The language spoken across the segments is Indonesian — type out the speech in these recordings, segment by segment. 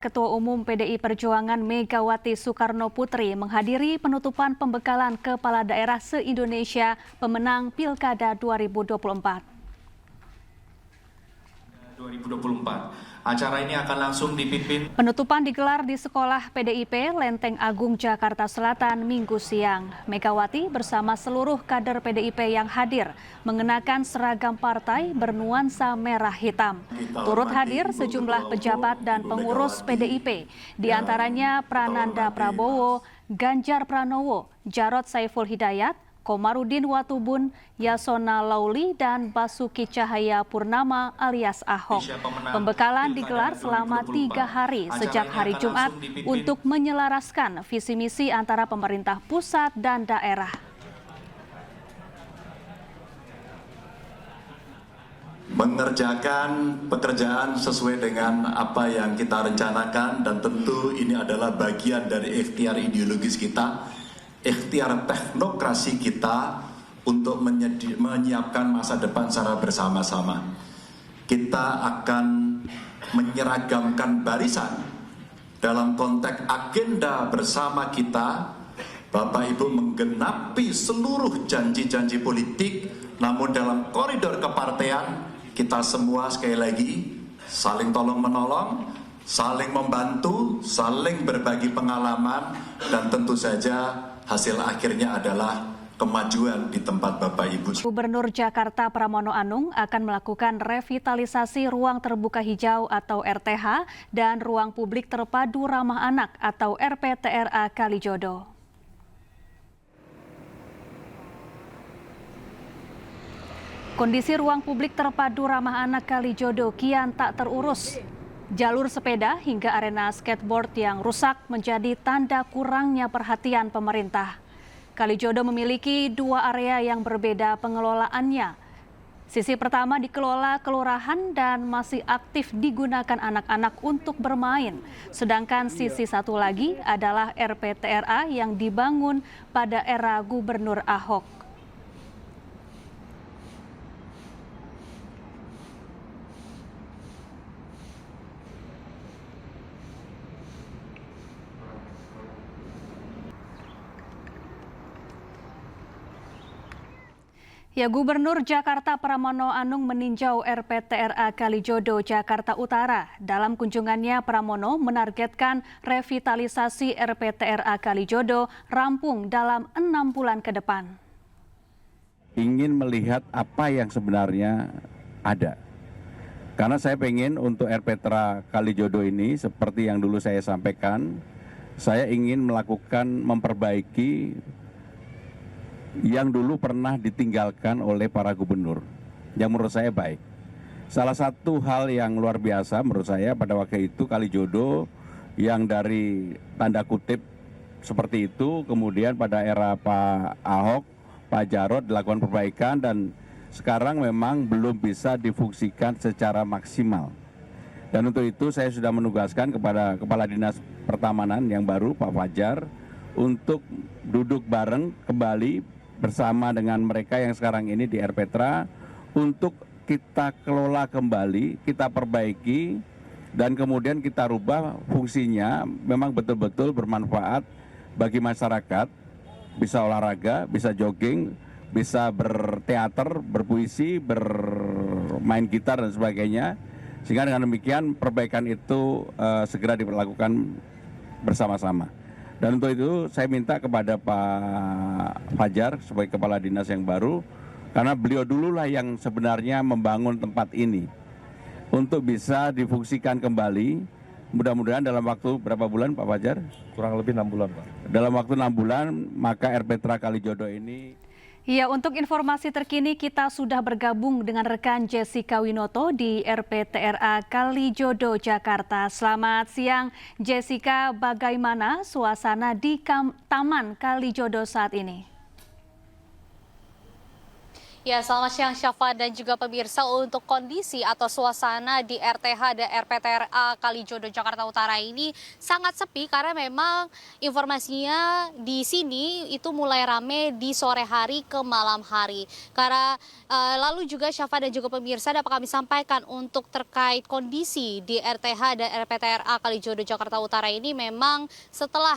Ketua Umum PDI Perjuangan Megawati Soekarnoputri menghadiri penutupan pembekalan Kepala Daerah se-Indonesia pemenang Pilkada 2024. Acara ini akan langsung dipimpin. Penutupan digelar di Sekolah PDIP Lenteng Agung, Jakarta Selatan, Minggu siang. Megawati bersama seluruh kader PDIP yang hadir mengenakan seragam partai bernuansa merah hitam. Turut hadir sejumlah pejabat dan pengurus PDIP, diantaranya Prananda Prabowo, Ganjar Pranowo, Jarod Saiful Hidayat, Komarudin Watubun, Yasona Lauli, dan Basuki Cahaya Purnama alias Ahok. Pembekalan digelar selama 3 hari sejak hari Jumat untuk menyelaraskan visi misi antara pemerintah pusat dan daerah. Mengerjakan pekerjaan sesuai dengan apa yang kita rencanakan, dan tentu ini adalah bagian dari ikhtiar ideologis kita, ikhtiar teknokrasi kita untuk menyiapkan masa depan secara bersama-sama. Kita akan menyeragamkan barisan dalam konteks agenda bersama kita. Bapak Ibu menggenapi seluruh janji-janji politik, namun dalam koridor kepartean kita semua sekali lagi saling tolong-menolong, saling membantu, saling berbagi pengalaman, dan tentu saja hasil akhirnya adalah kemajuan di tempat Bapak Ibu. Gubernur Jakarta Pramono Anung akan melakukan revitalisasi ruang terbuka hijau atau RTH dan ruang publik terpadu ramah anak atau RPTRA Kalijodo. Kondisi ruang publik terpadu ramah anak Kalijodo kian tak terurus. Jalur sepeda hingga arena skateboard yang rusak menjadi tanda kurangnya perhatian pemerintah. Kalijodo memiliki 2 area yang berbeda pengelolaannya. Sisi pertama dikelola kelurahan dan masih aktif digunakan anak-anak untuk bermain. Sedangkan sisi satu lagi adalah RPTRA yang dibangun pada era Gubernur Ahok. Ya, Gubernur Jakarta Pramono Anung meninjau RPTRA Kalijodo, Jakarta Utara. Dalam kunjungannya, Pramono menargetkan revitalisasi RPTRA Kalijodo rampung dalam 6 bulan ke depan. Ingin melihat apa yang sebenarnya ada. Karena saya pengen untuk RPTRA Kalijodo ini, seperti yang dulu saya sampaikan, saya ingin melakukan memperbaiki yang dulu pernah ditinggalkan oleh para gubernur, yang menurut saya baik. Salah satu hal yang luar biasa menurut saya pada waktu itu Kalijodo yang dari tanda kutip seperti itu, kemudian pada era Pak Ahok, Pak Jarod dilakukan perbaikan, dan sekarang memang belum bisa difungsikan secara maksimal. Dan untuk itu saya sudah menugaskan kepada Kepala Dinas Pertamanan yang baru, Pak Fajar, untuk duduk bareng kembali bersama dengan mereka yang sekarang ini di RPTRA untuk kita kelola kembali, kita perbaiki, dan kemudian kita rubah fungsinya memang betul-betul bermanfaat bagi masyarakat, bisa olahraga, bisa jogging, bisa berteater, berpuisi, bermain gitar dan sebagainya, sehingga dengan demikian perbaikan itu segera dilakukan bersama-sama. Dan untuk itu saya minta kepada Pak Fajar sebagai Kepala Dinas yang baru, karena beliau dululah yang sebenarnya membangun tempat ini, untuk bisa difungsikan kembali. Mudah-mudahan dalam waktu berapa bulan Pak Fajar? Kurang lebih 6 bulan Pak. Dalam waktu 6 bulan maka RPTRA Kalijodo ini. Ya, untuk informasi terkini kita sudah bergabung dengan rekan Jessica Winoto di RPTRA Kalijodo, Jakarta. Selamat siang Jessica, bagaimana suasana di Taman Kalijodo saat ini? Ya, selamat siang Syafa dan juga pemirsa. Untuk kondisi atau suasana di RTH dan RPTRA Kalijodo Jakarta Utara ini sangat sepi karena memang informasinya di sini itu mulai rame di sore hari ke malam hari. Karena lalu juga Syafa dan juga pemirsa dapat kami sampaikan untuk terkait kondisi di RTH dan RPTRA Kalijodo Jakarta Utara ini memang setelah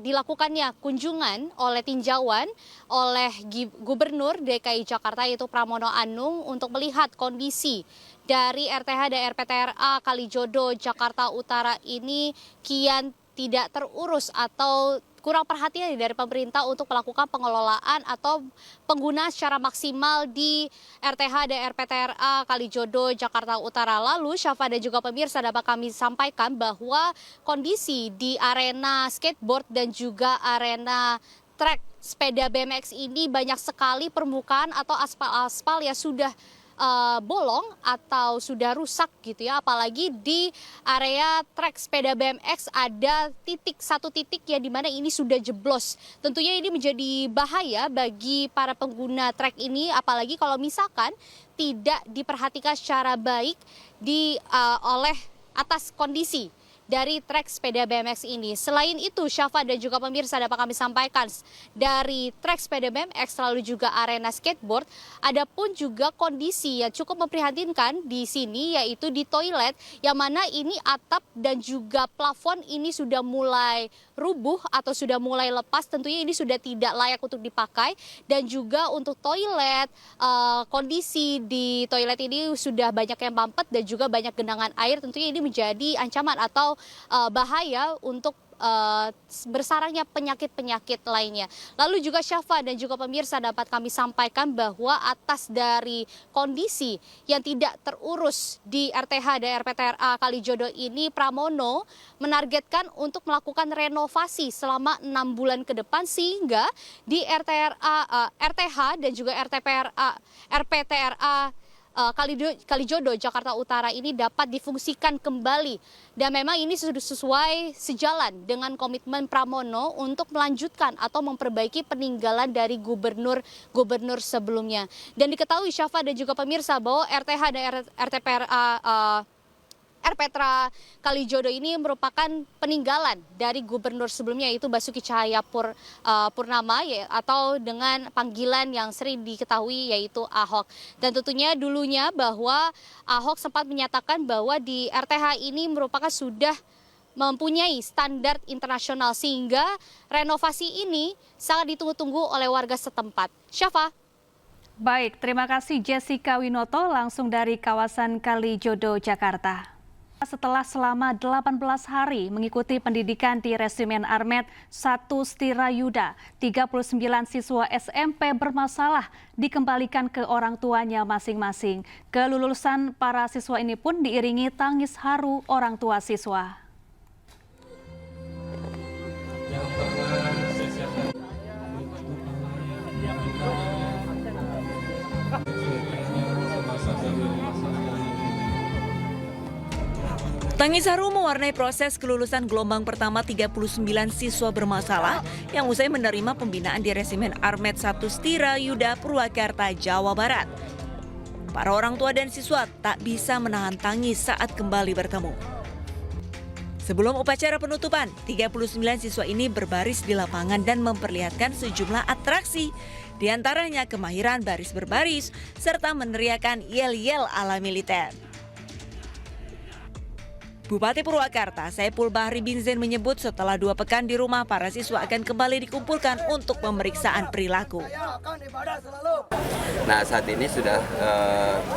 dilakukannya kunjungan oleh tinjauan oleh Gubernur DKI Jakarta yaitu Pramono Anung untuk melihat kondisi dari RTH dan RPTRA Kalijodo Jakarta Utara ini kian tidak terurus atau kurang perhatian dari pemerintah untuk melakukan pengelolaan atau penggunaan secara maksimal di RTH dan RPTRA Kalijodo Jakarta Utara. Lalu Syafa dan juga pemirsa dapat kami sampaikan bahwa kondisi di arena skateboard dan juga arena trek sepeda BMX ini banyak sekali permukaan atau aspal-aspal yang sudah bolong atau sudah rusak gitu ya, apalagi di area trek sepeda BMX ada satu titik ya di mana ini sudah jeblos. Tentunya ini menjadi bahaya bagi para pengguna trek ini, apalagi kalau misalkan tidak diperhatikan secara baik oleh atas kondisi dari trek sepeda BMX ini. Selain itu, Syafa dan juga pemirsa dapat kami sampaikan dari trek sepeda BMX lalu juga arena skateboard, ada pun juga kondisi yang cukup memprihatinkan di sini yaitu di toilet yang mana ini atap dan juga plafon ini sudah mulai rubuh atau sudah mulai lepas. Tentunya ini sudah tidak layak untuk dipakai dan juga untuk toilet, kondisi di toilet ini sudah banyak yang mampet dan juga banyak genangan air. Tentunya ini menjadi ancaman atau bahaya untuk bersarangnya penyakit-penyakit lainnya. Lalu juga Syafa dan juga pemirsa dapat kami sampaikan bahwa atas dari kondisi yang tidak terurus di RTH dan RPTRA Kalijodo ini, Pramono menargetkan untuk melakukan renovasi selama 6 bulan ke depan sehingga di RTH dan juga RPTRA Kalijodo Jakarta Utara ini dapat difungsikan kembali. Dan memang ini sudah sesuai sejalan dengan komitmen Pramono untuk melanjutkan atau memperbaiki peninggalan dari gubernur sebelumnya. Dan diketahui Syafa dan juga pemirsa bahwa RTH dan RPTRA Kalijodo ini merupakan peninggalan dari gubernur sebelumnya yaitu Basuki Cahayapurnama atau dengan panggilan yang sering diketahui yaitu Ahok. Dan tentunya dulunya bahwa Ahok sempat menyatakan bahwa di RTH ini merupakan sudah mempunyai standar internasional sehingga renovasi ini sangat ditunggu-tunggu oleh warga setempat. Syafa. Baik, terima kasih Jessica Winoto langsung dari kawasan Kalijodo, Jakarta. Setelah selama 18 hari mengikuti pendidikan di Resimen Armet 1 Stirayuda, 39 siswa SMP bermasalah dikembalikan ke orang tuanya masing-masing. Kelulusan para siswa ini pun diiringi tangis haru orang tua siswa. Tangis haru mewarnai proses kelulusan gelombang pertama 39 siswa bermasalah yang usai menerima pembinaan di Resimen Armet 1 Stirayuda, Purwakarta, Jawa Barat. Para orang tua dan siswa tak bisa menahan tangis saat kembali bertemu. Sebelum upacara penutupan, 39 siswa ini berbaris di lapangan dan memperlihatkan sejumlah atraksi. Di antaranya kemahiran baris berbaris serta meneriakan yel-yel ala militer. Bupati Purwakarta, Saiful Bahri bin Zain menyebut setelah 2 pekan di rumah, para siswa akan kembali dikumpulkan untuk pemeriksaan perilaku. Nah, saat ini sudah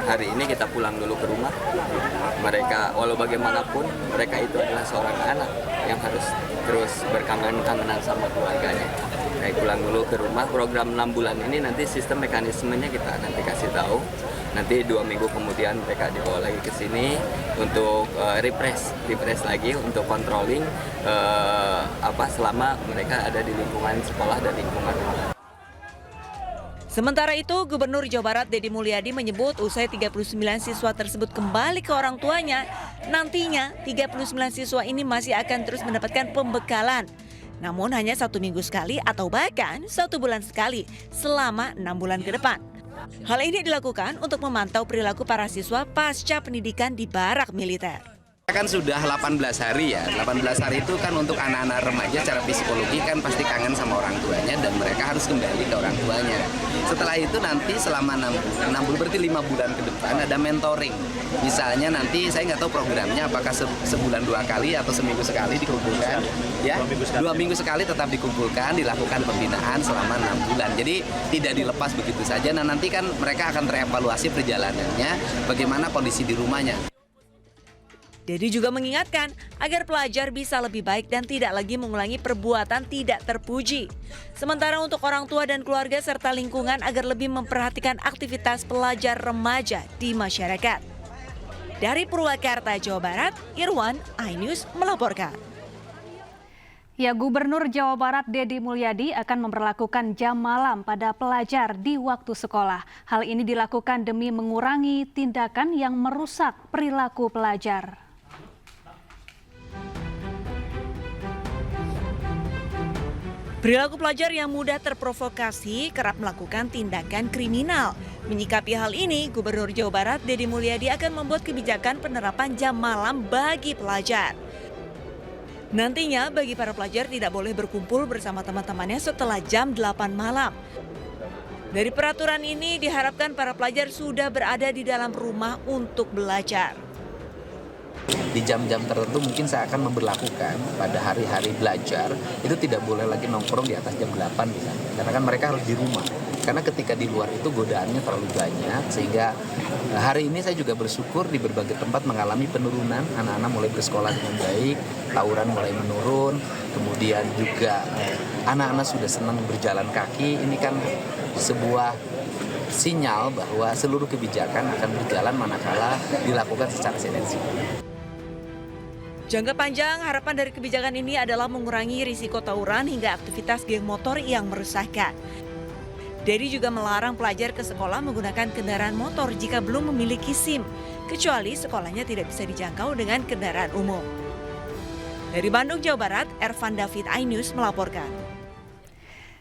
hari ini kita pulang dulu ke rumah. Mereka, walau bagaimanapun, mereka itu adalah seorang anak yang harus terus berkangen-kangenan sama keluarganya. Baik, pulang dulu ke rumah. Program 6 bulan ini nanti sistem mekanismenya kita akan dikasih tahu. Nanti 2 minggu kemudian mereka dibawa lagi ke sini untuk refresh lagi untuk controlling selama mereka ada di lingkungan sekolah dan lingkungan rumah. Sementara itu, Gubernur Jawa Barat Deddy Mulyadi menyebut usai 39 siswa tersebut kembali ke orang tuanya, nantinya 39 siswa ini masih akan terus mendapatkan pembekalan. Namun hanya 1 minggu sekali atau bahkan 1 bulan sekali selama 6 bulan ke depan. Hal ini dilakukan untuk memantau perilaku para siswa pasca pendidikan di barak militer. Kan sudah 18 hari ya, 18 hari itu kan untuk anak-anak remaja secara psikologi kan pasti kangen sama orang tuanya dan mereka harus kembali ke orang tuanya. Setelah itu nanti selama 6 bulan, berarti 5 bulan ke depan ada mentoring. Misalnya nanti saya nggak tahu programnya apakah sebulan 2 kali atau seminggu sekali dikumpulkan. Ya, 2 minggu sekali tetap dikumpulkan, dilakukan pembinaan selama 6 bulan. Jadi tidak dilepas begitu saja. Nah nanti kan mereka akan terevaluasi perjalanannya, bagaimana kondisi di rumahnya. Dedi juga mengingatkan agar pelajar bisa lebih baik dan tidak lagi mengulangi perbuatan tidak terpuji. Sementara untuk orang tua dan keluarga serta lingkungan agar lebih memperhatikan aktivitas pelajar remaja di masyarakat. Dari Purwakarta, Jawa Barat, Irwan, iNews melaporkan. Ya, Gubernur Jawa Barat Deddy Mulyadi akan memberlakukan jam malam pada pelajar di waktu sekolah. Hal ini dilakukan demi mengurangi tindakan yang merusak perilaku pelajar. Perilaku pelajar yang mudah terprovokasi kerap melakukan tindakan kriminal. Menyikapi hal ini, Gubernur Jawa Barat Deddy Mulyadi akan membuat kebijakan penerapan jam malam bagi pelajar. Nantinya bagi para pelajar tidak boleh berkumpul bersama teman-temannya setelah jam 8 malam. Dari peraturan ini diharapkan para pelajar sudah berada di dalam rumah untuk belajar. Di jam-jam tertentu mungkin saya akan memberlakukan pada hari-hari belajar itu tidak boleh lagi nongkrong di atas jam 8 misalnya. Karena kan mereka harus di rumah. Karena ketika di luar itu godaannya terlalu banyak sehingga hari ini saya juga bersyukur di berbagai tempat mengalami penurunan, anak-anak mulai bersekolah dengan baik, tawuran mulai menurun, kemudian juga anak-anak sudah senang berjalan kaki. Ini kan sebuah sinyal bahwa seluruh kebijakan akan berjalan manakala dilakukan secara sinergi. Jangka panjang, harapan dari kebijakan ini adalah mengurangi risiko tawuran hingga aktivitas geng motor yang meresahkan. Dedi juga melarang pelajar ke sekolah menggunakan kendaraan motor jika belum memiliki SIM, kecuali sekolahnya tidak bisa dijangkau dengan kendaraan umum. Dari Bandung, Jawa Barat, Ervan David, iNews melaporkan.